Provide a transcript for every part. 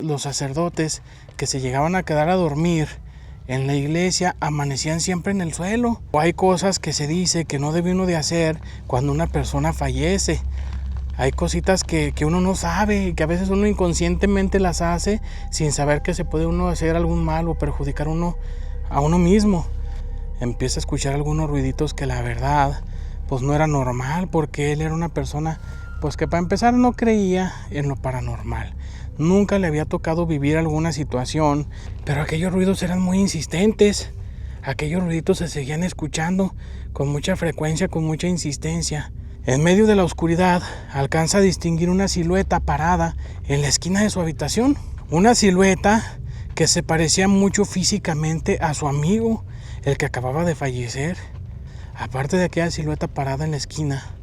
Los sacerdotes que se llegaban a quedar a dormir en la iglesia amanecían siempre en el suelo. O hay cosas que se dice que no debe uno de hacer cuando una persona fallece. Hay cositas que uno no sabe y que a veces uno inconscientemente las hace sin saber que se puede uno hacer algún mal o perjudicar a uno mismo. Empieza a escuchar algunos ruiditos que la verdad pues no era normal, porque él era una persona pues que para empezar no creía en lo paranormal. Nunca le había tocado vivir alguna situación, pero aquellos ruidos eran muy insistentes. Aquellos ruiditos se seguían escuchando con mucha frecuencia, con mucha insistencia. En medio de la oscuridad alcanza a distinguir una silueta parada en la esquina de su habitación. Una silueta que se parecía mucho físicamente a su amigo, el que acababa de fallecer. Aparte de aquella silueta parada en la esquina,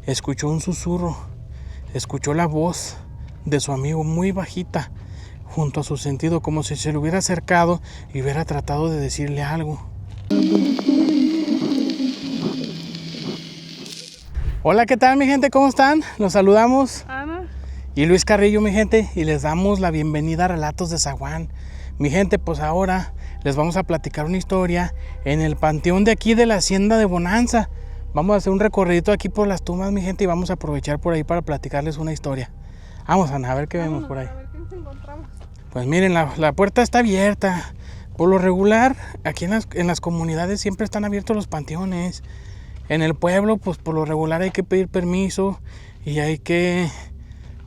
escuchó un susurro, escuchó la voz de su amigo muy bajita junto a su sentido, como si se le hubiera acercado y hubiera tratado de decirle algo. Hola, ¿qué tal mi gente? ¿Cómo están? Los saludamos Ana y Luis Carrillo, mi gente, y les damos la bienvenida a Relatos de Zaguán. Mi gente, pues ahora les vamos a platicar una historia en el panteón de aquí de la hacienda de Bonanza. Vamos a hacer un recorrido aquí por las tumbas, mi gente, y vamos a aprovechar por ahí para platicarles una historia. Vamos, Ana, a ver qué vemos por ahí. A ver qué nos encontramos. Pues miren, la puerta está abierta. Por lo regular, aquí en las comunidades siempre están abiertos los panteones. En el pueblo, pues por lo regular hay que pedir permiso y hay que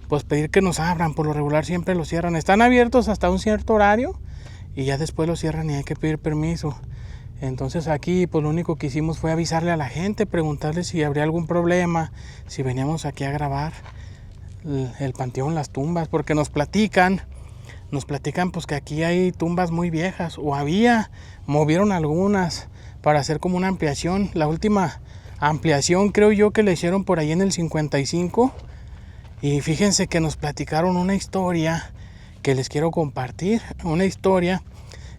pues pedir que nos abran. Por lo regular siempre los cierran. Están abiertos hasta un cierto horario y ya después los cierran y hay que pedir permiso. Entonces aquí pues lo único que hicimos fue avisarle a la gente, preguntarle si habría algún problema, si veníamos aquí a grabar el panteón, las tumbas, porque nos platican pues que aquí hay tumbas muy viejas, o movieron algunas para hacer como una ampliación. La última ampliación creo yo que le hicieron por ahí en el 55, y fíjense que nos platicaron una historia que les quiero compartir, una historia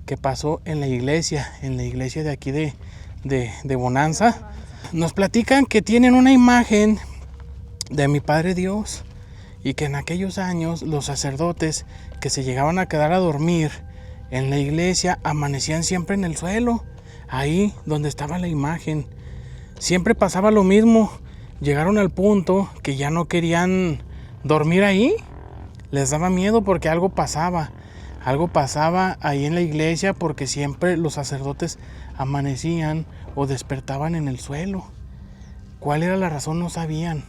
que pasó en la iglesia de aquí de Bonanza. Nos platican que tienen una imagen de mi Padre Dios, y que en aquellos años los sacerdotes que se llegaban a quedar a dormir en la iglesia amanecían siempre en el suelo, ahí donde estaba la imagen. Siempre pasaba lo mismo, llegaron al punto que ya no querían dormir ahí, les daba miedo porque algo pasaba ahí en la iglesia, porque siempre los sacerdotes amanecían o despertaban en el suelo. ¿Cuál era la razón? No sabían.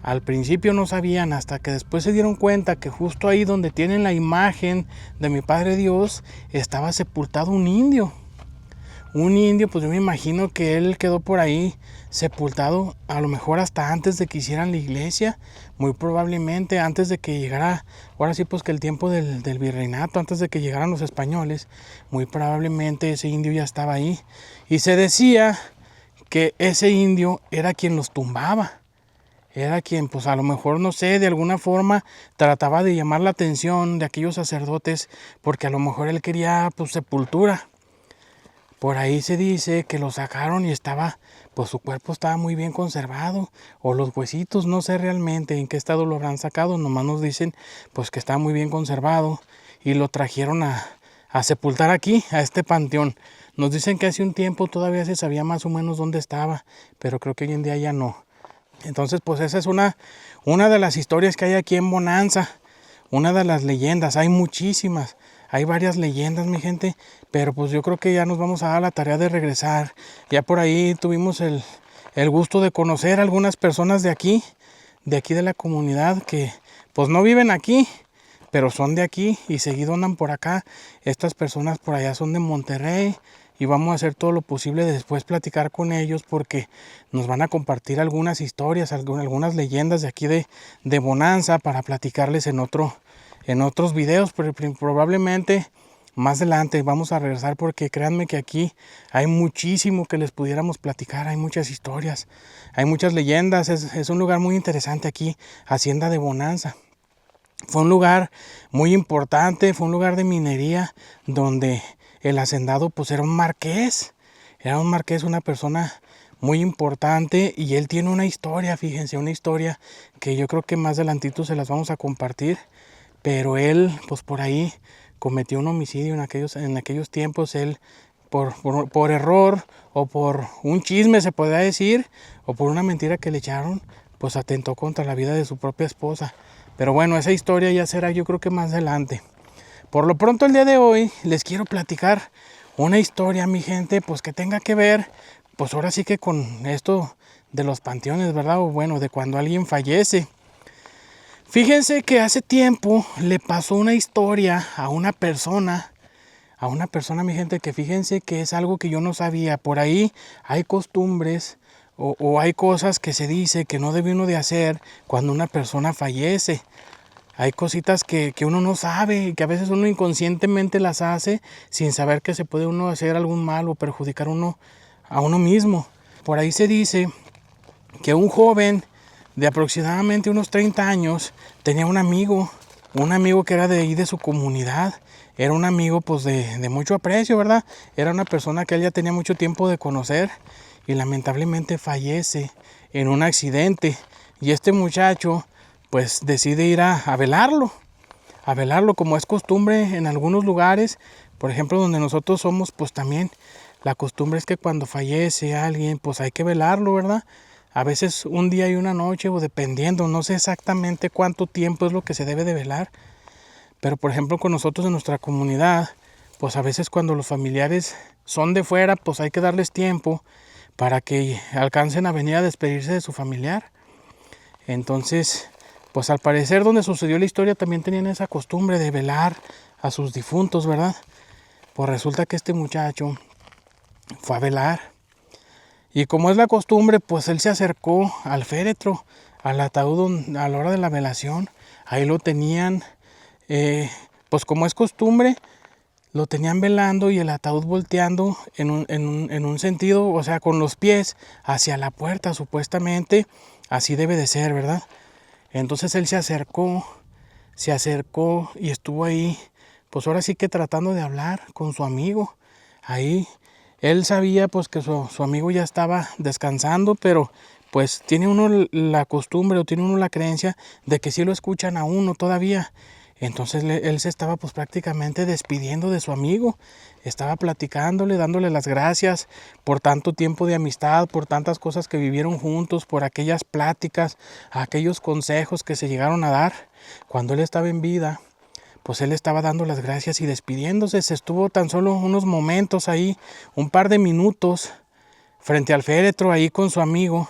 Al principio no sabían, hasta que después se dieron cuenta que justo ahí donde tienen la imagen de mi Padre Dios estaba sepultado un indio. Un indio, pues yo me imagino que él quedó por ahí sepultado, a lo mejor hasta antes de que hicieran la iglesia, muy probablemente antes de que llegara, ahora sí pues que el tiempo del virreinato, antes de que llegaran los españoles, muy probablemente ese indio ya estaba ahí. Y se decía que ese indio era quien los tumbaba. Era quien, pues a lo mejor, no sé, de alguna forma trataba de llamar la atención de aquellos sacerdotes, porque a lo mejor él quería, pues, sepultura. Por ahí se dice que lo sacaron y pues su cuerpo estaba muy bien conservado, o los huesitos, no sé realmente en qué estado lo habrán sacado, nomás nos dicen, pues, que está muy bien conservado, y lo trajeron a sepultar aquí, a este panteón. Nos dicen que hace un tiempo todavía se sabía más o menos dónde estaba, pero creo que hoy en día ya no. Entonces, pues esa es una de las historias que hay aquí en Bonanza, una de las leyendas. Hay muchísimas, hay varias leyendas, mi gente, pero pues yo creo que ya nos vamos a dar la tarea de regresar. Ya por ahí tuvimos el gusto de conocer a algunas personas de aquí de la comunidad, que pues no viven aquí, pero son de aquí y seguido andan por acá. Estas personas por allá son de Monterrey, y vamos a hacer todo lo posible de después platicar con ellos, porque nos van a compartir algunas historias, algunas leyendas de aquí de Bonanza, para platicarles en otros videos, pero probablemente más adelante vamos a regresar, porque créanme que aquí hay muchísimo que les pudiéramos platicar, hay muchas historias, hay muchas leyendas. Es un lugar muy interesante aquí, Hacienda de Bonanza. Fue un lugar muy importante, fue un lugar de minería, donde el hacendado pues era un marqués, una persona muy importante, y él tiene una historia, fíjense, una historia que yo creo que más adelantito se las vamos a compartir. pero él pues por ahí cometió un homicidio en aquellos tiempos. Él por error o por un chisme se podría decir, o por una mentira que le echaron, pues atentó contra la vida de su propia esposa. Pero bueno, esa historia ya será yo creo que más adelante. Por lo pronto el día de hoy les quiero platicar una historia, mi gente, pues que tenga que ver, pues ahora sí que con esto de los panteones, ¿verdad? O bueno, de cuando alguien fallece. Fíjense que hace tiempo le pasó una historia a una persona, mi gente, que fíjense que es algo que yo no sabía. Por ahí hay costumbres o hay cosas que se dice que no debe uno de hacer cuando una persona fallece. Hay cositas que uno no sabe y que a veces uno inconscientemente las hace sin saber que se puede uno hacer algún mal o perjudicar a uno mismo. Por ahí se dice que un joven de aproximadamente unos 30 años tenía un amigo que era de ahí de su comunidad. Era un amigo pues de mucho aprecio, ¿verdad? Era una persona que él ya tenía mucho tiempo de conocer y lamentablemente fallece en un accidente. Y este muchacho pues decide ir a velarlo como es costumbre en algunos lugares. Por ejemplo, donde nosotros somos, pues también la costumbre es que cuando fallece alguien, pues hay que velarlo, ¿verdad? A veces un día y una noche, o dependiendo, no sé exactamente cuánto tiempo es lo que se debe de velar. Pero por ejemplo con nosotros en nuestra comunidad, pues a veces cuando los familiares son de fuera, pues hay que darles tiempo para que alcancen a venir a despedirse de su familiar. Entonces, pues al parecer donde sucedió la historia también tenían esa costumbre de velar a sus difuntos, ¿verdad? Pues resulta que este muchacho fue a velar. Y como es la costumbre, pues él se acercó al féretro, al ataúd a la hora de la velación. Ahí lo tenían, pues como es costumbre, lo tenían velando y el ataúd volteando en un sentido, o sea, con los pies hacia la puerta, supuestamente. Así debe de ser, ¿verdad? Entonces él se acercó y estuvo ahí, pues ahora sí que tratando de hablar con su amigo. Ahí él sabía pues que su amigo ya estaba descansando, pero pues tiene uno la costumbre o tiene uno la creencia de que sí lo escuchan a uno todavía. Entonces él se estaba pues prácticamente despidiendo de su amigo, estaba platicándole, dándole las gracias por tanto tiempo de amistad, por tantas cosas que vivieron juntos, por aquellas pláticas, aquellos consejos que se llegaron a dar cuando él estaba en vida. Pues él estaba dando las gracias y despidiéndose. Se estuvo tan solo unos momentos ahí, un par de minutos, frente al féretro ahí con su amigo.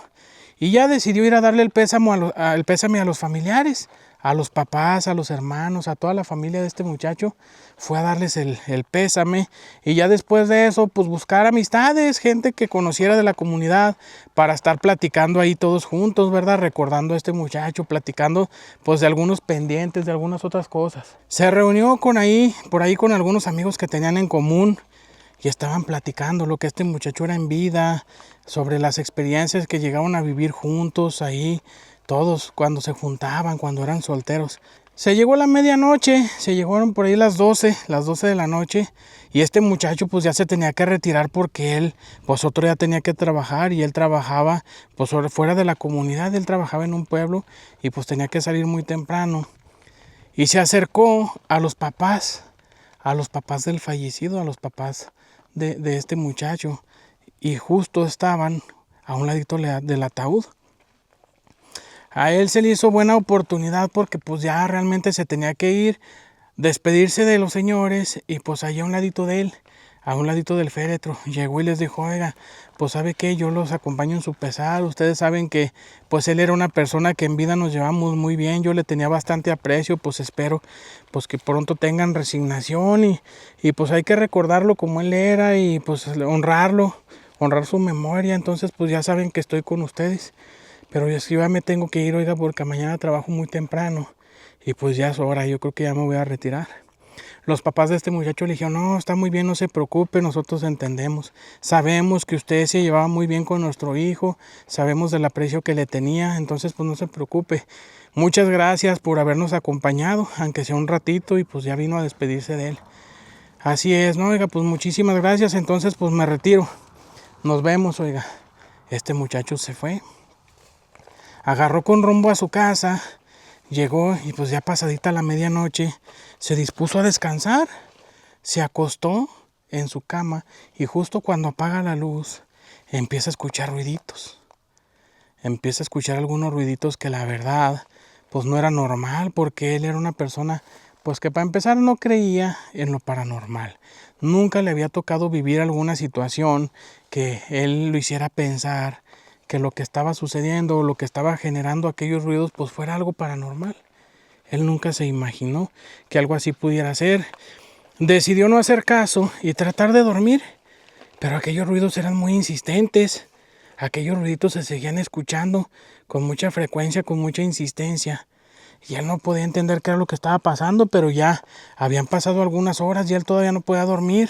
Y ya decidió ir a darle el pésame a los familiares, a los papás, a los hermanos, a toda la familia de este muchacho. Fue a darles el pésame. Y ya después de eso, pues buscar amistades, gente que conociera de la comunidad, para estar platicando ahí todos juntos, ¿verdad? Recordando a este muchacho, platicando pues de algunos pendientes, de algunas otras cosas. Se reunió por ahí con algunos amigos que tenían en común. Y estaban platicando lo que este muchacho era en vida, sobre las experiencias que llegaban a vivir juntos ahí, todos cuando se juntaban, cuando eran solteros. Se llegó la medianoche, se llegaron por ahí las 12 de la noche, y este muchacho pues ya se tenía que retirar porque él, pues otro día tenía que trabajar, y él trabajaba pues fuera de la comunidad, él trabajaba en un pueblo, y pues tenía que salir muy temprano. Y se acercó a los papás del fallecido, a los papás de este muchacho, y justo estaban a un ladito del ataúd. A él se le hizo buena oportunidad porque pues ya realmente se tenía que ir, despedirse de los señores, y pues allá a un ladito de él, a un ladito del féretro, llegó y les dijo: oiga, pues sabe que yo los acompaño en su pesar. Ustedes saben que pues él era una persona que en vida nos llevamos muy bien, yo le tenía bastante aprecio, pues espero pues que pronto tengan resignación, y pues hay que recordarlo como él era, y pues honrar su memoria. Entonces pues ya saben que estoy con ustedes, pero yo ya me tengo que ir, oiga, porque mañana trabajo muy temprano, y pues ya es hora, yo creo que ya me voy a retirar. Los papás de este muchacho le dijeron: no, está muy bien, no se preocupe, nosotros entendemos. Sabemos que usted se llevaba muy bien con nuestro hijo, sabemos del aprecio que le tenía, entonces pues no se preocupe. Muchas gracias por habernos acompañado, aunque sea un ratito, y pues ya vino a despedirse de él. Así es, ¿no? Oiga, pues muchísimas gracias, entonces pues me retiro. Nos vemos, oiga. Este muchacho se fue. Agarró con rumbo a su casa. llegó y pues ya pasadita la medianoche se dispuso a descansar, se acostó en su cama y justo cuando apaga la luz empieza a escuchar ruiditos. Empieza a escuchar algunos ruiditos que la verdad pues no era normal, porque él era una persona pues que para empezar no creía en lo paranormal. Nunca le había tocado vivir alguna situación que él lo hiciera pensar que lo que estaba sucediendo o lo que estaba generando aquellos ruidos pues fuera algo paranormal. Él nunca se imaginó que algo así pudiera ser. Decidió no hacer caso y tratar de dormir, pero aquellos ruidos eran muy insistentes. Aquellos ruiditos se seguían escuchando con mucha frecuencia, con mucha insistencia. Y él no podía entender qué era lo que estaba pasando, pero ya habían pasado algunas horas y él todavía no podía dormir.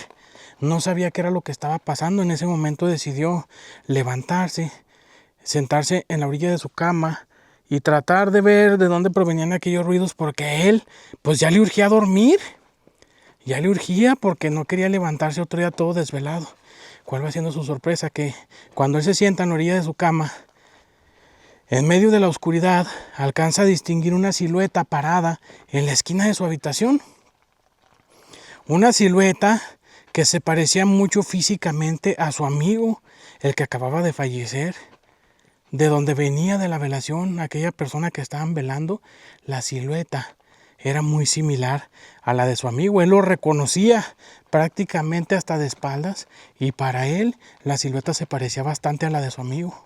No sabía qué era lo que estaba pasando. En ese momento decidió levantarse, sentarse en la orilla de su cama y tratar de ver de dónde provenían aquellos ruidos, porque a él pues ya le urgía dormir. Ya le urgía porque no quería levantarse otro día todo desvelado. ¿Cuál va siendo su sorpresa? Que cuando él se sienta en la orilla de su cama, en medio de la oscuridad, alcanza a distinguir una silueta parada en la esquina de su habitación. Una silueta que se parecía mucho físicamente a su amigo, el que acababa de fallecer. De donde venía de la velación, aquella persona que estaban velando, la silueta era muy similar a la de su amigo. Él lo reconocía prácticamente hasta de espaldas y para él la silueta se parecía bastante a la de su amigo.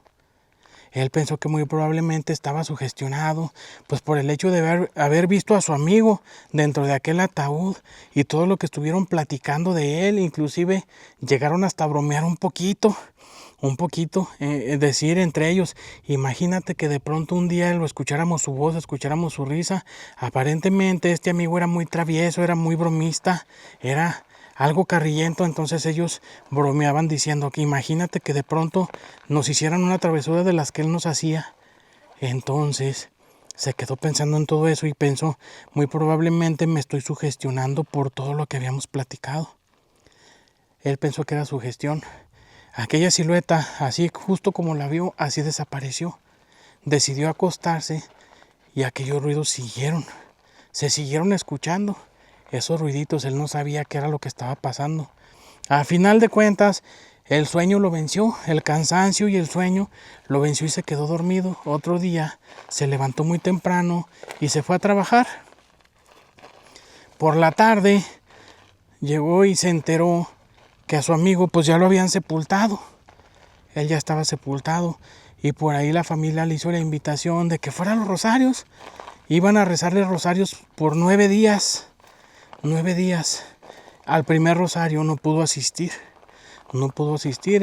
Él pensó que muy probablemente estaba sugestionado, pues por el hecho de haber visto a su amigo dentro de aquel ataúd y todo lo que estuvieron platicando de él. Inclusive llegaron hasta a bromear un poquito, decir entre ellos, imagínate que de pronto un día lo escucháramos su voz, escucháramos su risa. Aparentemente este amigo era muy travieso, era muy bromista, era algo carrillento. Entonces ellos bromeaban diciendo que imagínate que de pronto nos hicieran una travesura de las que él nos hacía. Entonces se quedó pensando en todo eso y pensó, muy probablemente me estoy sugestionando por todo lo que habíamos platicado. Él pensó que era sugestión. Aquella silueta, así justo como la vio, así desapareció. Decidió acostarse y aquellos ruidos se siguieron escuchando. Esos ruiditos, él no sabía qué era lo que estaba pasando. A final de cuentas, el sueño lo venció, el cansancio y el sueño lo venció y se quedó dormido. Otro día se levantó muy temprano y se fue a trabajar. Por la tarde llegó y se enteró que a su amigo pues ya lo habían sepultado. Él ya estaba sepultado y por ahí la familia le hizo la invitación de que fuera a los rosarios. Iban a rezarle rosarios por 9 días. 9 días. Al primer rosario no pudo asistir.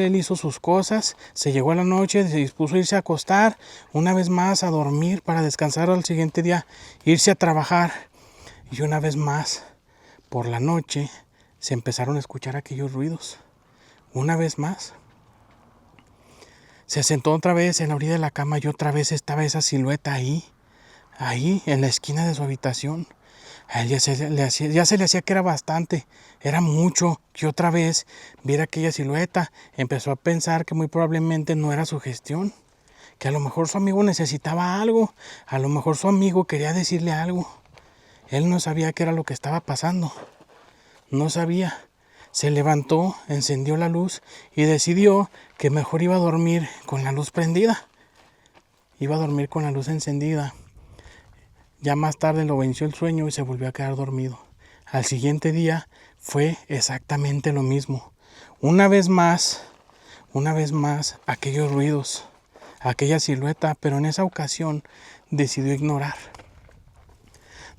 Él hizo sus cosas, se llegó a la noche, se dispuso a irse a acostar, una vez más a dormir para descansar al siguiente día, irse a trabajar. Y una vez más, por la noche, se empezaron a escuchar aquellos ruidos. Una vez más. Se sentó otra vez en la orilla de la cama y otra vez estaba esa silueta ahí en la esquina de su habitación. A él ya se le hacía que era bastante, era mucho que otra vez viera aquella silueta. Empezó a pensar que muy probablemente no era sugestión, que a lo mejor su amigo necesitaba algo, a lo mejor su amigo quería decirle algo. Él no sabía qué era lo que estaba pasando, no sabía. Se levantó, encendió la luz y decidió que mejor iba a dormir con la luz prendida. Iba a dormir con la luz encendida. Ya más tarde lo venció el sueño y se volvió a quedar dormido. Al siguiente día fue exactamente lo mismo. Una vez más, aquellos ruidos, aquella silueta, pero en esa ocasión decidió ignorar.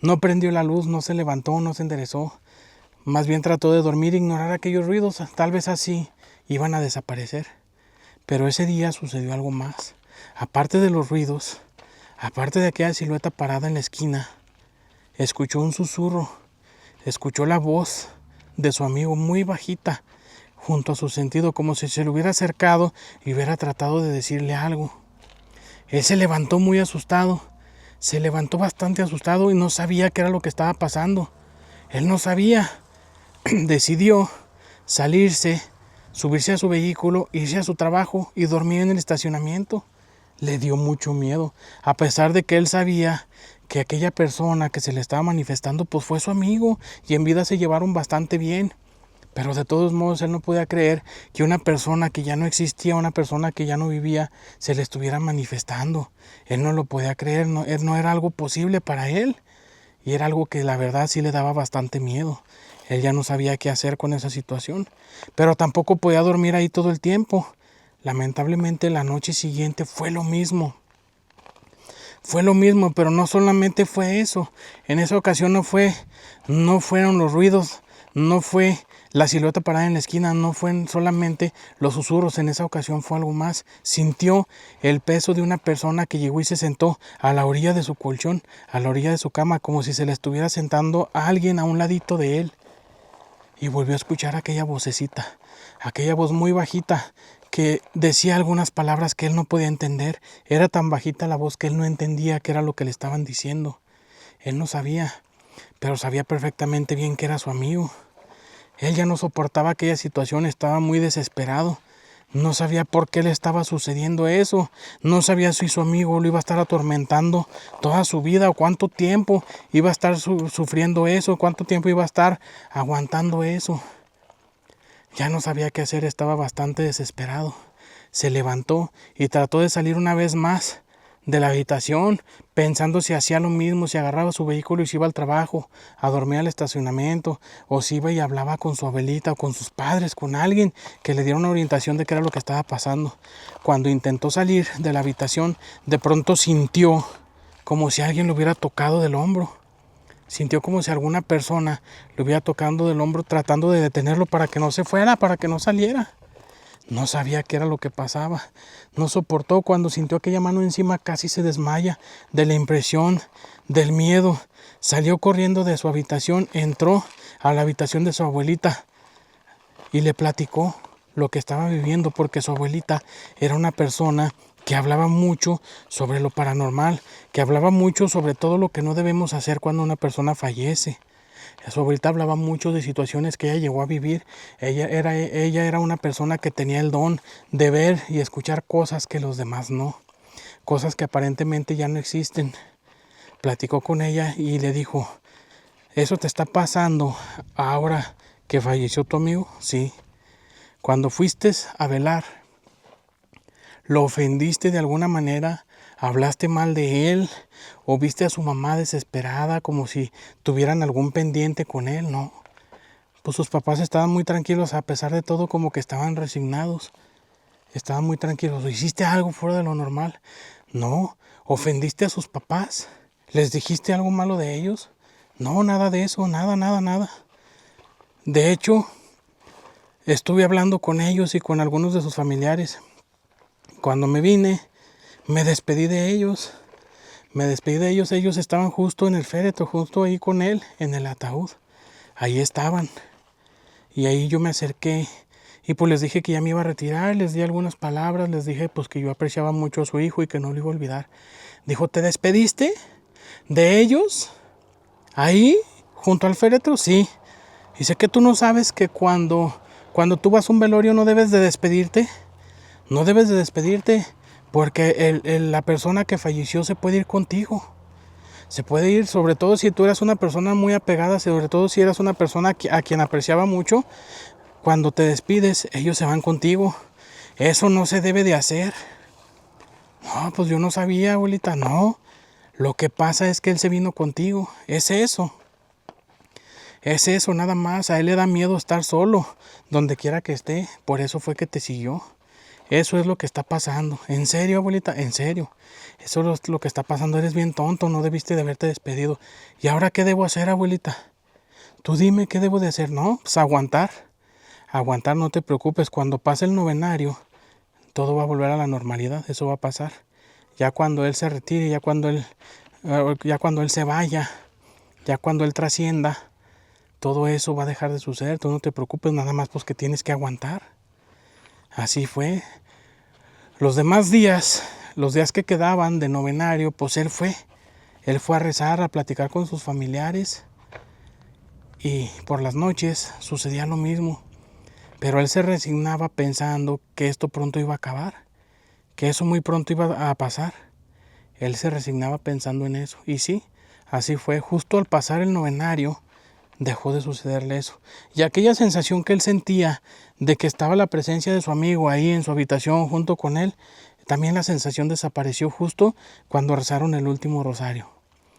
No prendió la luz, no se levantó, no se enderezó. Más bien trató de dormir e ignorar aquellos ruidos, tal vez así iban a desaparecer. Pero ese día sucedió algo más. Aparte de los ruidos, aparte de aquella silueta parada en la esquina, escuchó un susurro, escuchó la voz de su amigo muy bajita, junto a su sentido, como si se le hubiera acercado y hubiera tratado de decirle algo. Él se levantó muy asustado, se levantó bastante asustado y no sabía qué era lo que estaba pasando. Él no sabía. Decidió salirse, subirse a su vehículo, irse a su trabajo y dormir en el estacionamiento. Le dio mucho miedo, a pesar de que él sabía que aquella persona que se le estaba manifestando pues fue su amigo y en vida se llevaron bastante bien. Pero de todos modos él no podía creer que una persona que ya no existía, una persona que ya no vivía, se le estuviera manifestando. Él no lo podía creer, no era algo posible para él. Y era algo que la verdad sí le daba bastante miedo. Él ya no sabía qué hacer con esa situación. Pero tampoco podía dormir ahí todo el tiempo. Lamentablemente la noche siguiente fue lo mismo. Fue lo mismo, pero no solamente fue eso. En esa ocasión no fueron los ruidos, no fue la silueta parada en la esquina, no fueron solamente los susurros. En esa ocasión fue algo más. Sintió el peso de una persona que llegó y se sentó a la orilla de su colchón, a la orilla de su cama, como si se le estuviera sentando a alguien a un ladito de él. Y volvió a escuchar aquella vocecita, aquella voz muy bajita, que decía algunas palabras que él no podía entender. Era tan bajita la voz que él no entendía qué era lo que le estaban diciendo. Él no sabía, pero sabía perfectamente bien que era su amigo. Él ya no soportaba aquella situación, estaba muy desesperado. No sabía por qué le estaba sucediendo eso. No sabía si su amigo lo iba a estar atormentando toda su vida o cuánto tiempo iba a estar sufriendo eso, cuánto tiempo iba a estar aguantando eso. Ya no sabía qué hacer, estaba bastante desesperado. Se levantó y trató de salir una vez más de la habitación, pensando si hacía lo mismo, si agarraba su vehículo y se iba al trabajo, a dormir al estacionamiento, o si iba y hablaba con su abuelita o con sus padres, con alguien que le diera una orientación de qué era lo que estaba pasando. Cuando intentó salir de la habitación, de pronto sintió como si alguien lo hubiera tocado del hombro. Sintió como si alguna persona lo hubiera tocando del hombro, tratando de detenerlo para que no se fuera, para que no saliera. No sabía qué era lo que pasaba. No soportó. Cuando sintió aquella mano encima, casi se desmaya de la impresión, del miedo. Salió corriendo de su habitación, entró a la habitación de su abuelita y le platicó lo que estaba viviendo, porque su abuelita era una persona que hablaba mucho sobre lo paranormal, que hablaba mucho sobre todo lo que no debemos hacer cuando una persona fallece. Su abuelita hablaba mucho de situaciones que ella llegó a vivir. Ella era una persona que tenía el don de ver y escuchar cosas que los demás no, cosas que aparentemente ya no existen. Platicó con ella y le dijo: ¿eso te está pasando ahora que falleció tu amigo? Sí. Cuando fuiste a velar, ¿lo ofendiste de alguna manera? ¿Hablaste mal de él? ¿O viste a su mamá desesperada como si tuvieran algún pendiente con él? No. Pues sus papás estaban muy tranquilos, a pesar de todo, como que estaban resignados. Estaban muy tranquilos. ¿Hiciste algo fuera de lo normal? No. ¿Ofendiste a sus papás? ¿Les dijiste algo malo de ellos? No, nada de eso, nada. De hecho, estuve hablando con ellos y con algunos de sus familiares. Cuando me vine, me despedí de ellos. Ellos estaban justo en el féretro, justo ahí con él, en el ataúd. Ahí estaban. Y ahí yo me acerqué y pues les dije que ya me iba a retirar, les di algunas palabras, les dije pues que yo apreciaba mucho a su hijo y que no lo iba a olvidar. Dijo: ¿te despediste de ellos? ¿Ahí, junto al féretro? Sí. Dice: que tú no sabes que cuando tú vas a un velorio no debes de despedirte. No debes de despedirte, porque la persona que falleció se puede ir contigo. Se puede ir, sobre todo si tú eras una persona muy apegada, sobre todo si eras una persona a quien apreciaba mucho. Cuando te despides, ellos se van contigo. Eso no se debe de hacer. No, pues yo no sabía, abuelita, no. Lo que pasa es que él se vino contigo. Es eso, nada más. A él le da miedo estar solo, donde quiera que esté. Por eso fue que te siguió. Eso es lo que está pasando. En serio, abuelita, en serio. Eso es lo que está pasando. Eres bien tonto, no debiste de haberte despedido. ¿Y ahora qué debo hacer, abuelita? Tú dime qué debo de hacer. No, pues aguantar. Aguantar, no te preocupes. Cuando pase el novenario, todo va a volver a la normalidad. Eso va a pasar. Ya cuando él se retire, ya cuando él se vaya, ya cuando él trascienda, todo eso va a dejar de suceder. Tú no te preocupes, nada más pues que tienes que aguantar. Así fue. Los demás días, los días que quedaban de novenario, pues él fue a rezar, a platicar con sus familiares, y por las noches sucedía lo mismo. Pero él se resignaba pensando que esto pronto iba a acabar, que eso muy pronto iba a pasar. Él se resignaba pensando en eso. Y sí, así fue, justo al pasar el novenario, dejó de sucederle eso. Y aquella sensación que él sentía de que estaba la presencia de su amigo ahí en su habitación junto con él, también la sensación desapareció justo cuando rezaron el último rosario.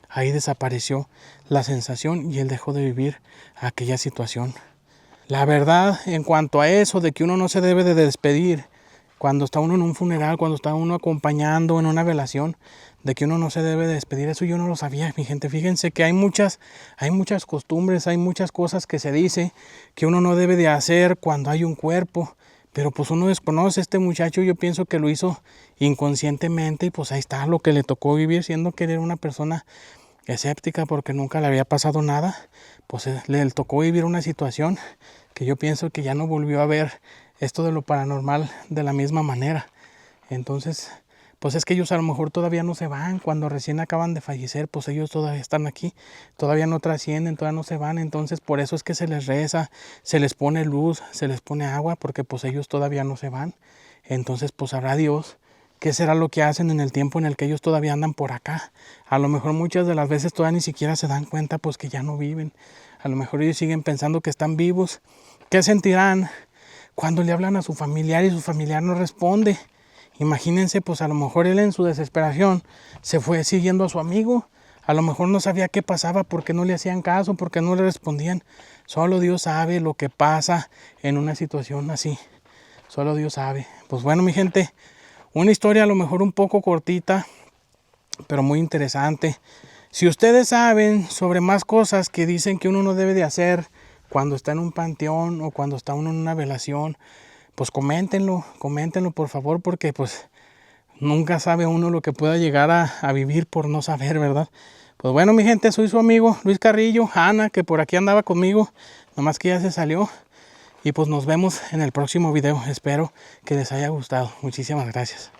Ahí desapareció la sensación y él dejó de vivir aquella situación. La verdad, en cuanto a eso de que uno no se debe de despedir cuando está uno en un funeral, cuando está uno acompañando en una velación, de que uno no se debe de despedir, eso yo no lo sabía, mi gente. Fíjense que hay muchas costumbres, hay muchas cosas que se dice que uno no debe de hacer cuando hay un cuerpo, pero pues uno desconoce. Este muchacho, yo pienso que lo hizo inconscientemente y pues ahí está lo que le tocó vivir, siendo que era una persona escéptica porque nunca le había pasado nada, pues le tocó vivir una situación que yo pienso que ya no volvió a ver esto de lo paranormal de la misma manera. Entonces, pues es que ellos a lo mejor todavía no se van, cuando recién acaban de fallecer, pues ellos todavía están aquí, todavía no trascienden, todavía no se van. Entonces por eso es que se les reza, se les pone luz, se les pone agua, porque pues ellos todavía no se van. Entonces pues sabrá Dios qué será lo que hacen en el tiempo en el que ellos todavía andan por acá. A lo mejor muchas de las veces todavía ni siquiera se dan cuenta pues que ya no viven. A lo mejor ellos siguen pensando que están vivos. ¿Qué sentirán cuando le hablan a su familiar y su familiar no responde? Imagínense, pues a lo mejor él en su desesperación se fue siguiendo a su amigo. A lo mejor no sabía qué pasaba, porque no le hacían caso, porque no le respondían. Solo Dios sabe lo que pasa en una situación así. Solo Dios sabe. Pues bueno, mi gente, una historia a lo mejor un poco cortita, pero muy interesante. Si ustedes saben sobre más cosas que dicen que uno no debe de hacer cuando está en un panteón o cuando está uno en una velación, pues coméntenlo por favor, porque pues nunca sabe uno lo que pueda llegar a vivir por no saber, ¿verdad? Pues bueno, mi gente, soy su amigo Luis Carrillo, Ana, que por aquí andaba conmigo, nomás que ya se salió. Y pues nos vemos en el próximo video. Espero que les haya gustado. Muchísimas gracias.